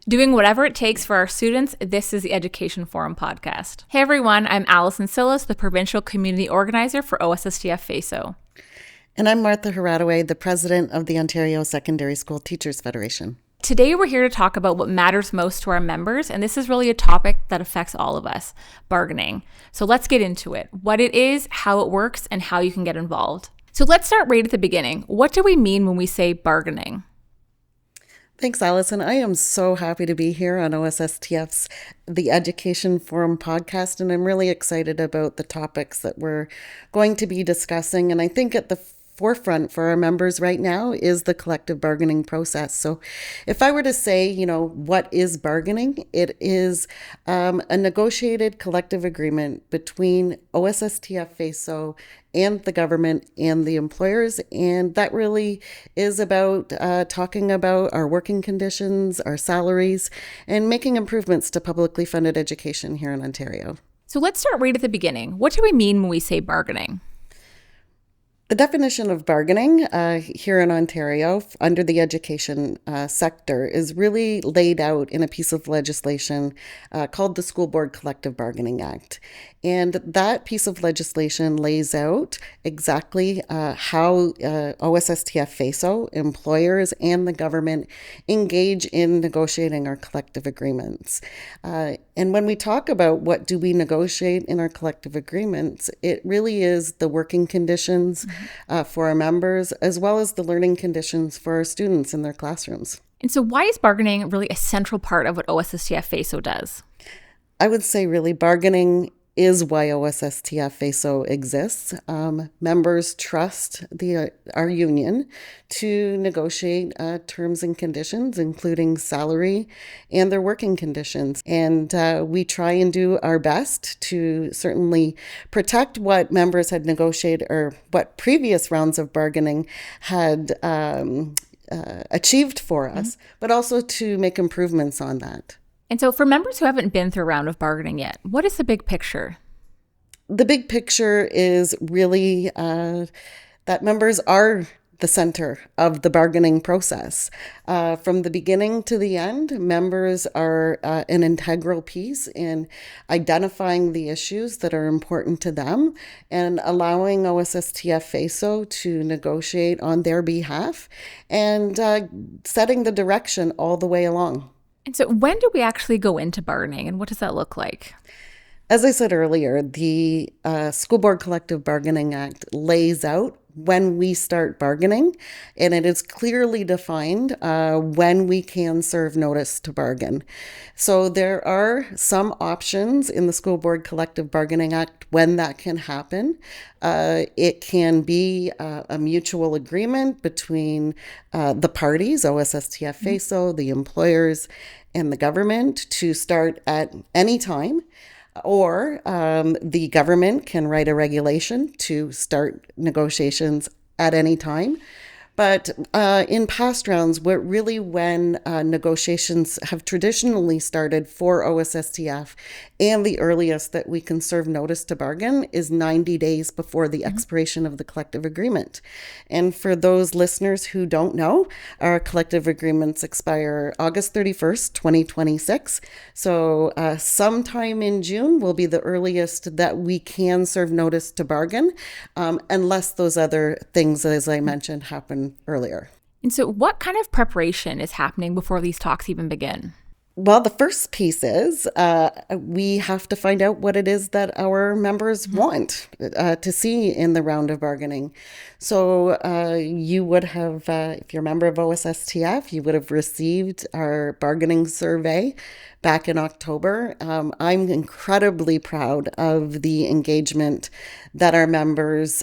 Doing whatever it takes for our students, this is the Education Forum podcast. Hey everyone, I'm Allison Sillis, the Provincial Community Organizer for OSSTF FEESO. And I'm Martha Haradaway, the President of the Ontario Secondary School Teachers Federation. Today we're here to talk about what matters most to our members, and this is really a topic that affects all of us, bargaining. So let's get into it, what it is, how it works, and how you can get involved. So let's start right at the beginning. What do we mean when we say bargaining? Thanks, Allison. I am so happy to be here on OSSTF's The Education Forum podcast, and I'm really excited about the topics that we're going to be discussing. And I think at the forefront for our members right now is the collective bargaining process. So if I were to say, what is bargaining? It is a negotiated collective agreement between OSSTF FEESO and the government and the employers. And that really is about talking about our working conditions, our salaries, and making improvements to publicly funded education here in Ontario. So let's start right at the beginning. What do we mean when we say bargaining? The definition of bargaining here in Ontario under the education sector is really laid out in a piece of legislation called the School Board Collective Bargaining Act. And that piece of legislation lays out exactly how OSSTF FEESO, employers, and the government engage in negotiating our collective agreements. And when we talk about what do we negotiate in our collective agreements, it really is the working conditions for our members, as well as the learning conditions for our students in their classrooms. And so why is bargaining really a central part of what OSSTF FEESO does? I would say really bargaining is why OSSTF FEESO exists. Members trust our union to negotiate terms and conditions, including salary and their working conditions. And we try and do our best to certainly protect what members had negotiated or what previous rounds of bargaining had achieved for us, but also to make improvements on that. And so for members who haven't been through a round of bargaining yet, what is the big picture? The big picture is really that members are the center of the bargaining process. From the beginning to the end, members are an integral piece in identifying the issues that are important to them and allowing OSSTF FEESO to negotiate on their behalf and setting the direction all the way along. And so when do we actually go into bargaining, and what does that look like? As I said earlier, the School Board Collective Bargaining Act lays out when we start bargaining, and it is clearly defined when we can serve notice to bargain. So there are some options in the School Board Collective Bargaining Act when that can happen. It can be a mutual agreement between the parties, OSSTF FEESO, the employers, and the government to start at any time. Or the government can write a regulation to start negotiations at any time. But in past rounds, when negotiations have traditionally started for OSSTF, and the earliest that we can serve notice to bargain is 90 days before the expiration of the collective agreement. And for those listeners who don't know, our collective agreements expire August 31st, 2026. So sometime in June will be the earliest that we can serve notice to bargain, unless those other things, as I mentioned, happen earlier. And so what kind of preparation is happening before these talks even begin? Well, the first piece is we have to find out what it is that our members want to see in the round of bargaining. So you would have, if you're a member of OSSTF, you would have received our bargaining survey back in October. I'm incredibly proud of the engagement that our members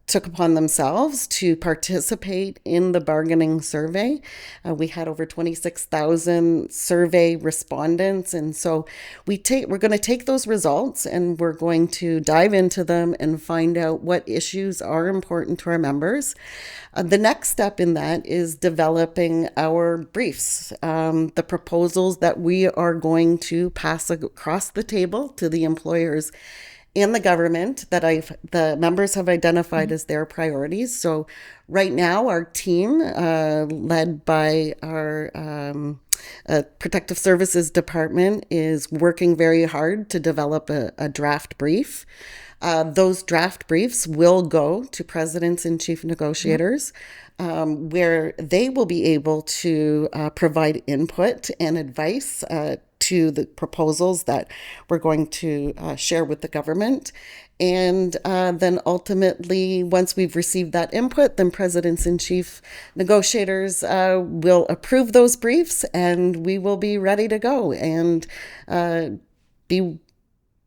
took upon themselves to participate in the bargaining survey. We had over 26,000 survey respondents. And so we're going to take those results and we're going to dive into them and find out what issues are important to our members. The next step in that is developing our briefs, the proposals that we are going to pass across the table to the employers and the government that the members have identified as their priorities. So right now, our team, led by our Protective Services Department, is working very hard to develop a draft brief. Those draft briefs will go to presidents and chief negotiators, where they will be able to provide input and advice to the proposals that we're going to share with the government. And then ultimately, once we've received that input, then presidents and chief negotiators will approve those briefs, and we will be ready to go and be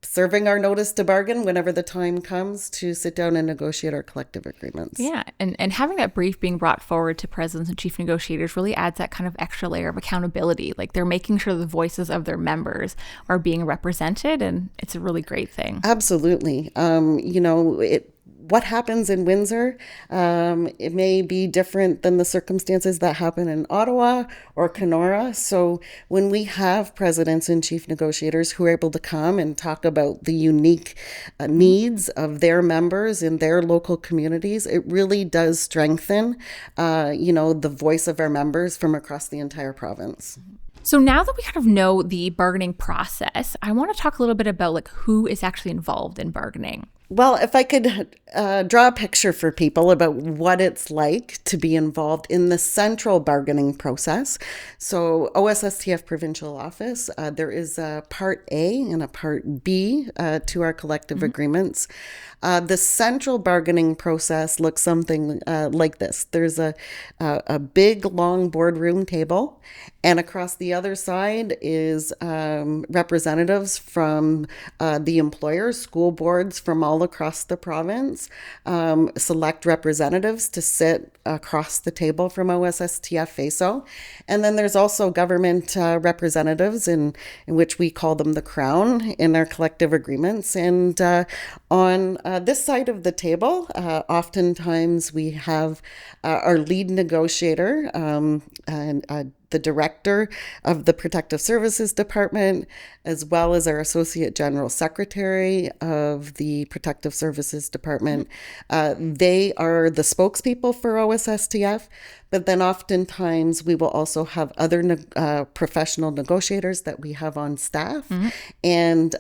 serving our notice to bargain whenever the time comes to sit down and negotiate our collective agreements. Yeah, and having that brief being brought forward to presidents and chief negotiators really adds that kind of extra layer of accountability. Like, they're making sure the voices of their members are being represented, and it's a really great thing. Absolutely. What happens in Windsor, it may be different than the circumstances that happen in Ottawa or Kenora. So when we have presidents and chief negotiators who are able to come and talk about the unique needs of their members in their local communities, it really does strengthen, the voice of our members from across the entire province. So now that we kind of know the bargaining process, I want to talk a little bit about who is actually involved in bargaining. Well, if I could draw a picture for people about what it's like to be involved in the central bargaining process. So OSSTF Provincial Office, there is a Part A and a Part B to our collective agreements. The central bargaining process looks something like this. There's a big, long boardroom table, and across the other side is representatives from the employers, school boards from all across the province, select representatives to sit across the table from OSSTF FEESO. And then there's also government representatives, in which we call them the Crown, in our collective agreements. And on this side of the table, oftentimes we have our lead negotiator and the director of the Protective Services Department, as well as our Associate General Secretary of the Protective Services Department. They are the spokespeople for OSSTF, but then oftentimes we will also have other professional negotiators that we have on staff. And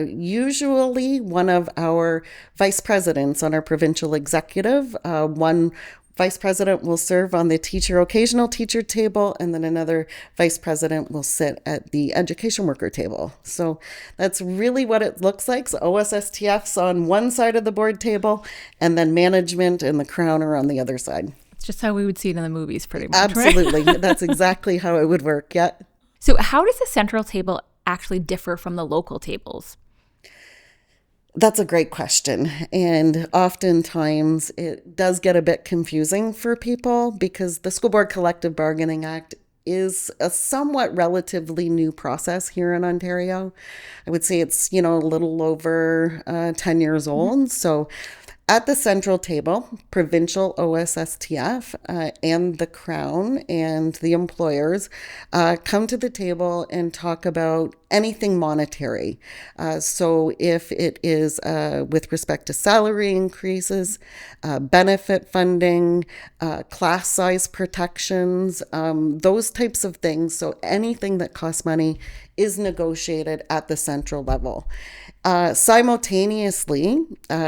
usually one of our vice presidents on our provincial executive, one vice president will serve on the occasional teacher table, and then another vice president will sit at the education worker table. So that's really what it looks like. So OSSTF's on one side of the board table, and then management and the Crown are on the other side. It's just how we would see it in the movies, pretty much. Absolutely. Right? That's exactly how it would work. Yeah. So how does the central table actually differ from the local tables? That's a great question. And oftentimes it does get a bit confusing for people because the School Board Collective Bargaining Act is a somewhat relatively new process here in Ontario. I would say it's, a little over 10 years old. So at the central table, provincial OSSTF and the Crown and the employers come to the table and talk about anything monetary. So if it is with respect to salary increases, benefit funding, class size protections, those types of things. So anything that costs money is negotiated at the central level. Simultaneously,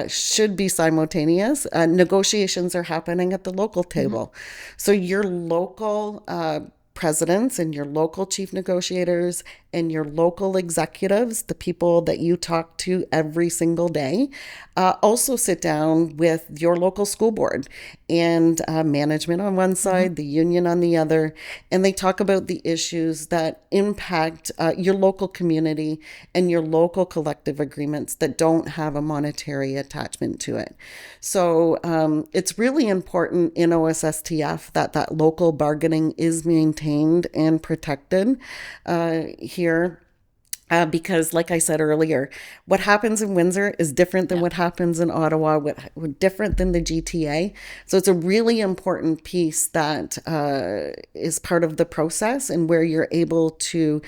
should be simultaneous, negotiations are happening at the local table. So your local presidents and your local chief negotiators and your local executives, the people that you talk to every single day, also sit down with your local school board and management on one side, the union on the other, and they talk about the issues that impact your local community and your local collective agreements that don't have a monetary attachment to it. So it's really important in OSSTF that local bargaining is maintained and protected here. Because like I said earlier, what happens in Windsor is different than what happens in Ottawa, different than the GTA. So it's a really important piece that is part of the process, and where you're able to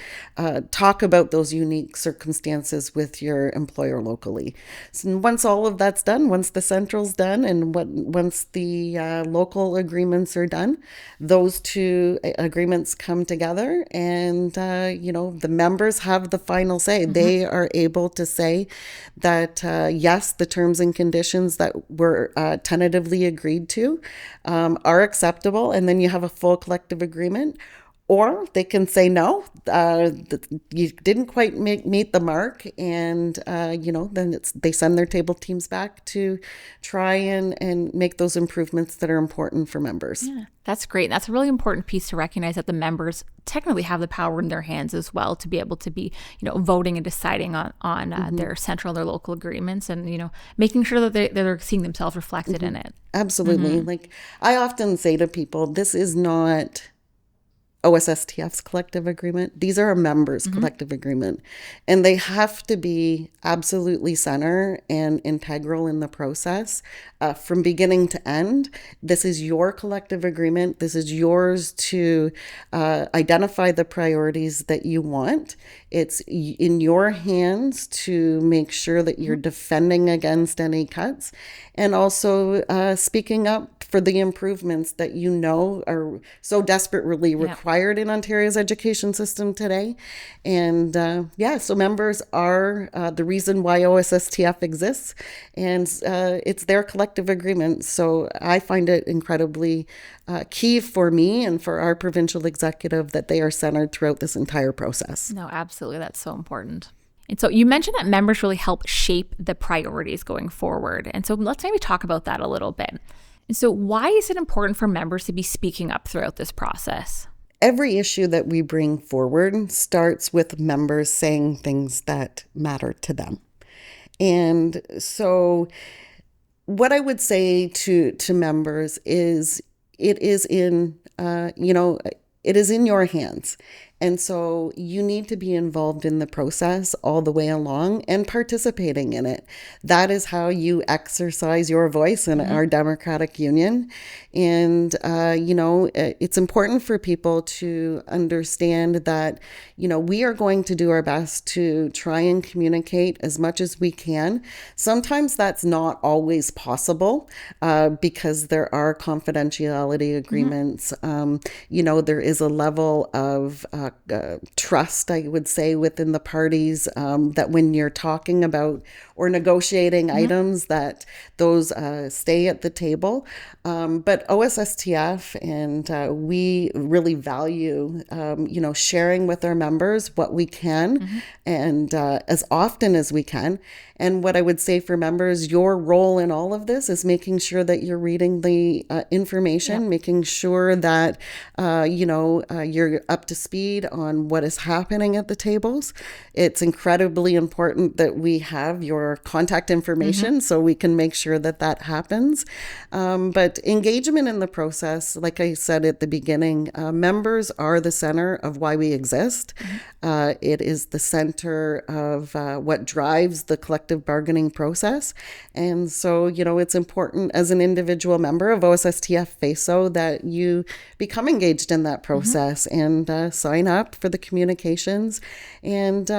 talk about those unique circumstances with your employer locally. So once all of that's done, once the central's done, and once the local agreements are done, those two agreements come together, and the members have the final say. They are able to say that, yes, the terms and conditions that were tentatively agreed to are acceptable, and then you have a full collective agreement. Or they can say, no, you didn't quite meet the mark. And, then they send their table teams back to try and make those improvements that are important for members. Yeah, that's great. That's a really important piece to recognize, that the members technically have the power in their hands as well to be able to be, voting and deciding on their central, their local agreements, and, making sure that they're seeing themselves reflected in it. Absolutely. Like I often say to people, this is not OSSTF's collective agreement. These are our members' collective agreement, and they have to be absolutely center and integral in the process from beginning to end. This is your collective agreement. This is yours to identify the priorities that you want. It's in your hands to make sure that you're defending against any cuts, and also speaking up for the improvements that are so desperately required in Ontario's education system today. And so members are the reason why OSSTF exists, and it's their collective agreement. So I find it incredibly key for me and for our provincial executive that they are centered throughout this entire process. No, absolutely. That's so important. And so you mentioned that members really help shape the priorities going forward. And so let's maybe talk about that a little bit. And so why is it important for members to be speaking up throughout this process? Every issue that we bring forward starts with members saying things that matter to them. And so what I would say to members is it is in your hands. And so you need to be involved in the process all the way along and participating in it. That is how you exercise your voice in our democratic union. And, it's important for people to understand that, we are going to do our best to try and communicate as much as we can. Sometimes that's not always possible because there are confidentiality agreements. There is a level of trust, I would say, within the parties that when you're talking about or negotiating items, that those stay at the table. But OSSTF and we really value, sharing with our members what we can and as often as we can. And what I would say for members, your role in all of this is making sure that you're reading the information, making sure that, you're up to speed on what is happening at the tables. It's incredibly important that we have your contact information so we can make sure that that happens. But engagement in the process, like I said at the beginning, members are the center of why we exist. It is the center of what drives the collective bargaining process. And so, it's important as an individual member of OSSTF FEESO that you become engaged in that process and sign up for the communications and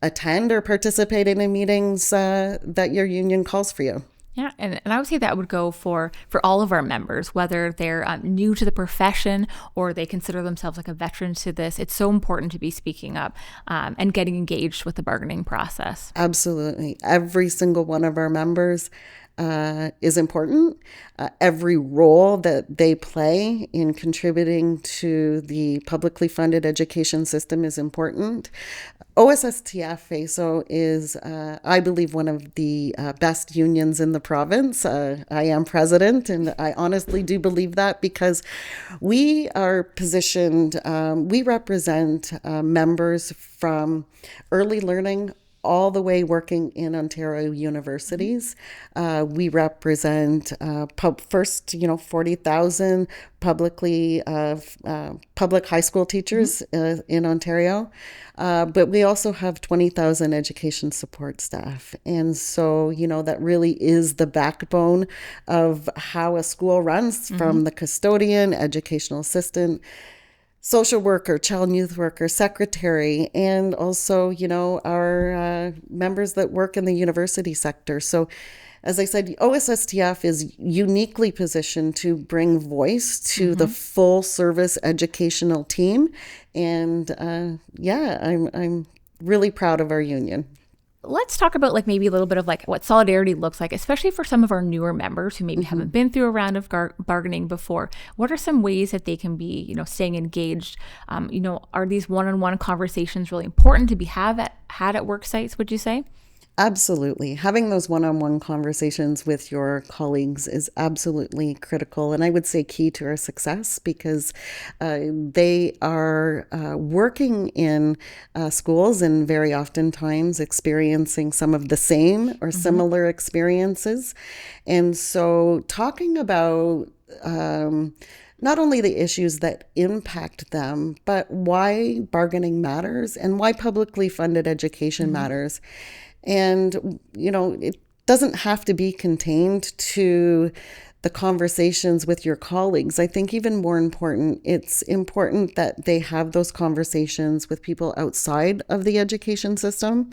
attend or participate in meetings that your union calls for you. Yeah, and I would say that would go for all of our members, whether they're new to the profession or they consider themselves like a veteran to this. It's so important to be speaking up and getting engaged with the bargaining process. Absolutely. Every single one of our members is important. Every role that they play in contributing to the publicly funded education system is important. OSSTF FEESO is, I believe, one of the best unions in the province. I am president, and I honestly do believe that because we are positioned, we represent members from early learning all the way working in Ontario universities. We represent first, 40,000 public high school teachers in Ontario, but we also have 20,000 education support staff. And so, that really is the backbone of how a school runs, from the custodian, educational assistant, social worker, child and youth worker, secretary, and also, our members that work in the university sector. So, as I said, OSSTF is uniquely positioned to bring voice to the full service educational team. And I'm really proud of our union. Let's talk about maybe a little bit of what solidarity looks like, especially for some of our newer members who maybe haven't been through a round of bargaining before. What are some ways that they can be, staying engaged? Are these one-on-one conversations really important to be had at work sites, would you say? Absolutely. Having those one-on-one conversations with your colleagues is absolutely critical, and I would say key to our success, because they are working in schools and very oftentimes experiencing some of the same or similar experiences. And so talking about not only the issues that impact them, but why bargaining matters and why publicly funded education matters. And, it doesn't have to be contained to the conversations with your colleagues. I think even more important, it's important that they have those conversations with people outside of the education system,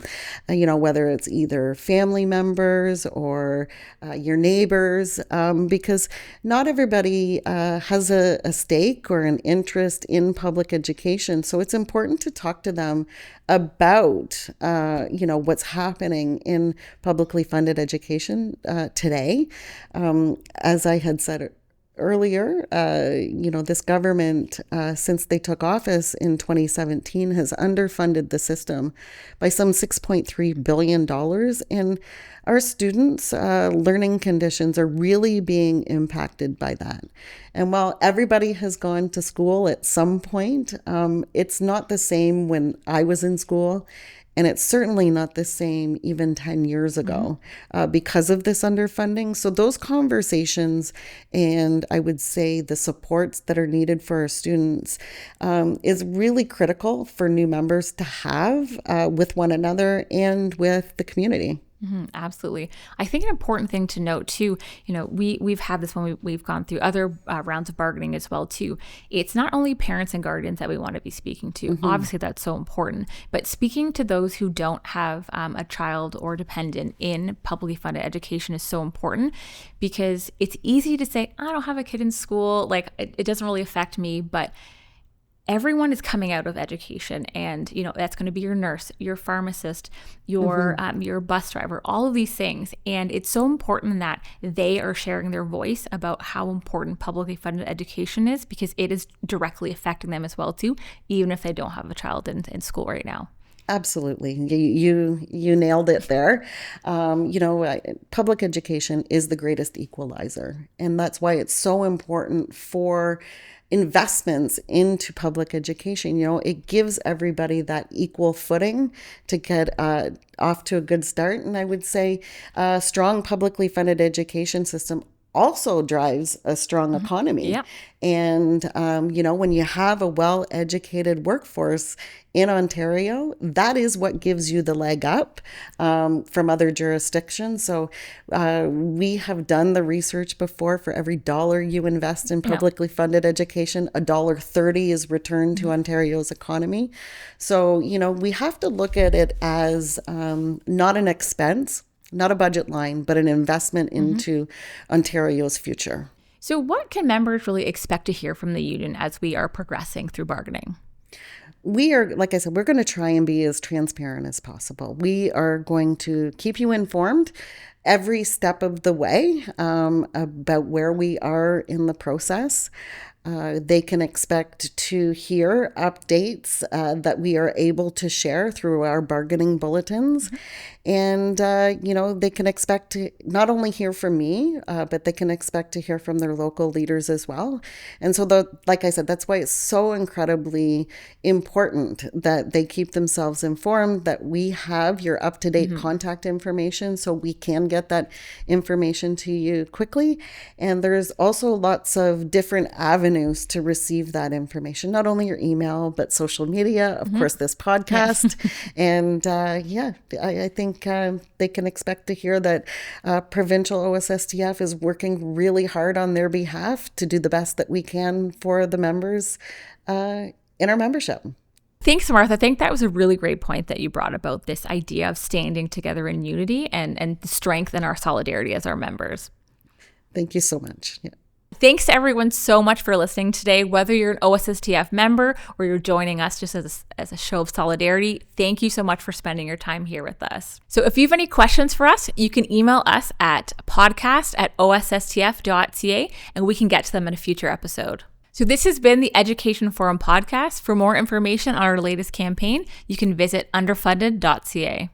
whether it's either family members or your neighbors, because not everybody has a stake or an interest in public education. So it's important to talk to them about, what's happening in publicly funded education today. As I had said earlier, this government, since they took office in 2017, has underfunded the system by some $6.3 billion. And our students' learning conditions are really being impacted by that. And while everybody has gone to school at some point, it's not the same when I was in school. And it's certainly not the same even 10 years ago because of this underfunding. So those conversations, and I would say the supports that are needed for our students, is really critical for new members to have with one another and with the community. Absolutely. I think an important thing to note too, we've had this when we've gone through other rounds of bargaining as well too. It's not only parents and guardians that we want to be speaking to. Obviously, that's so important. But speaking to those who don't have a child or dependent in publicly funded education is so important, because it's easy to say, I don't have a kid in school. It doesn't really affect me. But everyone is coming out of education, and that's going to be your nurse, your pharmacist, your bus driver, all of these things. And it's so important that they are sharing their voice about how important publicly funded education is, because it is directly affecting them as well too, even if they don't have a child in school right now. Absolutely. You nailed it there. Public education is the greatest equalizer. And that's why it's so important for investments into public education. It gives everybody that equal footing to get off to a good start. And I would say a strong publicly funded education system also drives a strong economy. Yeah. And, when you have a well-educated workforce in Ontario, that is what gives you the leg up from other jurisdictions. So we have done the research before. For every dollar you invest in publicly funded education, $1.30 is returned to Ontario's economy. So, we have to look at it as not an expense, not a budget line, but an investment into Ontario's future. So what can members really expect to hear from the union as we are progressing through bargaining? We are, like I said, we're going to try and be as transparent as possible. We are going to keep you informed every step of the way about where we are in the process. They can expect to hear updates that we are able to share through our bargaining bulletins. And, they can expect to not only hear from me, but they can expect to hear from their local leaders as well. And so, like I said, that's why it's so incredibly important that they keep themselves informed, that we have your up-to-date contact information so we can get that information to you quickly. And there's also lots of different avenues to receive that information, not only your email, but social media, of course, this podcast. And I think they can expect to hear that provincial OSSTF is working really hard on their behalf to do the best that we can for the members in our membership. Thanks, Martha. I think that was a really great point that you brought about this idea of standing together in unity and the strength in our solidarity as our members. Thank you so much. Yeah. Thanks to everyone so much for listening today. Whether you're an OSSTF member or you're joining us just as a show of solidarity, thank you so much for spending your time here with us. So if you have any questions for us, you can email us at podcast@ossstf.ca and we can get to them in a future episode. So this has been the Education Forum podcast. For more information on our latest campaign, you can visit underfunded.ca.